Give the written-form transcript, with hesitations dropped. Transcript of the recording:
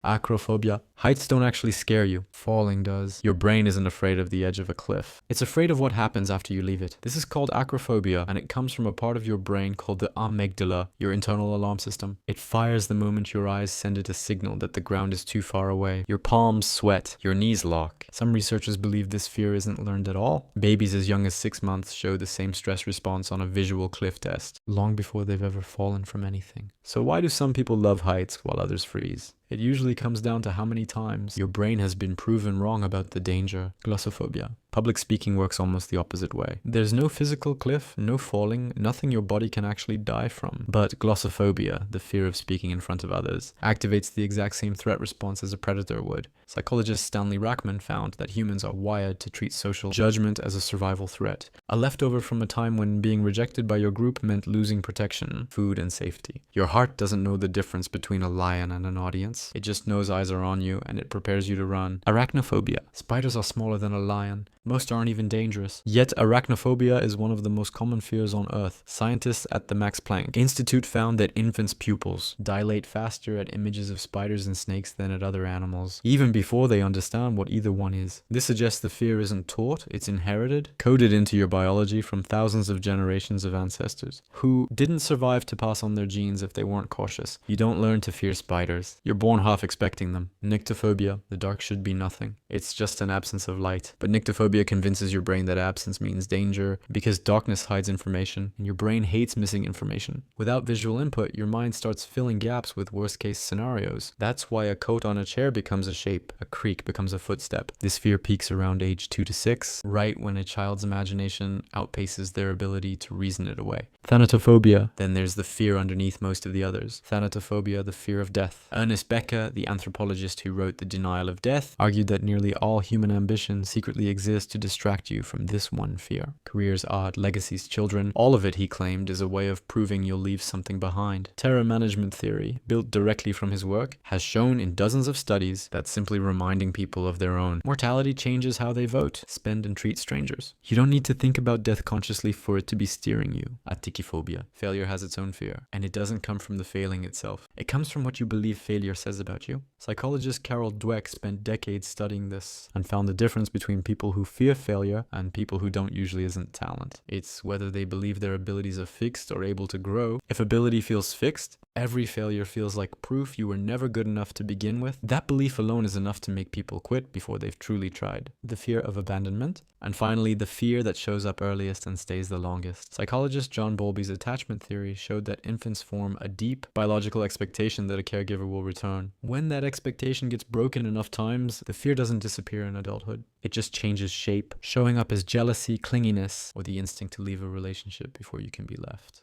Acrophobia. Heights don't actually scare you. Falling does. Your brain isn't afraid of the edge of a cliff. It's afraid of what happens after you leave it. This is called acrophobia, and it comes from a part of your brain called the amygdala, your internal alarm system. It fires the moment your eyes send it a signal that the ground is too far away. Your palms sweat. Your knees lock. Some researchers believe this fear isn't learned at all. Babies as young as 6 months show the same stress response on a visual cliff test, long before they've ever fallen from anything. So why do some people love heights while others freeze? It usually comes down to how many times your brain has been proven wrong about the danger. Glossophobia. Public speaking works almost the opposite way. There's no physical cliff, no falling, nothing your body can actually die from. But glossophobia, the fear of speaking in front of others, activates the exact same threat response as a predator would. Psychologist Stanley Rachman found that humans are wired to treat social judgment as a survival threat, a leftover from a time when being rejected by your group meant losing protection, food, and safety. Your heart doesn't know the difference between a lion and an audience. It just knows eyes are on you, and it prepares you to run. Arachnophobia. Spiders are smaller than a lion. Most aren't even dangerous. Yet arachnophobia is one of the most common fears on Earth. Scientists at the Max Planck Institute found that infants' pupils dilate faster at images of spiders and snakes than at other animals, even before they understand what either one is. This suggests the fear isn't taught, it's inherited, coded into your biology from thousands of generations of ancestors, who didn't survive to pass on their genes if they weren't cautious. You don't learn to fear spiders. You're born half expecting them. Nyctophobia. The dark should be nothing. It's just an absence of light. But nyctophobia convinces your brain that absence means danger because darkness hides information, and your brain hates missing information. Without visual input, your mind starts filling gaps with worst-case scenarios. That's why a coat on a chair becomes a shape, a creak becomes a footstep. This fear peaks around age 2 to 6, right when a child's imagination outpaces their ability to reason it away. Thanatophobia. Then there's the fear underneath most of the others. Thanatophobia, the fear of death. Ernest Becker, the anthropologist who wrote The Denial of Death, argued that nearly all human ambition secretly exists to distract you from this one fear. Careers, art, legacies, children, all of it, he claimed, is a way of proving you'll leave something behind. Terror management theory, built directly from his work, has shown in dozens of studies that simply reminding people of their own mortality changes how they vote, spend, and treat strangers. You don't need to think about death consciously for it to be steering you. Acrophobia. Failure has its own fear, and it doesn't come from the failing itself. It comes from what you believe failure says about you. Psychologist Dweck spent decades studying this and found the difference between people who fear failure and people who don't usually isn't talent. It's whether they believe their abilities are fixed or able to grow. If ability feels fixed, every failure feels like proof you were never good enough to begin with. That belief alone is enough to make people quit before they've truly tried. The fear of abandonment. And finally, the fear that shows up earliest and stays the longest. Psychologist John Bowlby's attachment theory showed that infants form a deep biological expectation that a caregiver will return. When that expectation gets broken enough times, the fear doesn't disappear in adulthood. It just changes shape, showing up as jealousy, clinginess, or the instinct to leave a relationship before you can be left.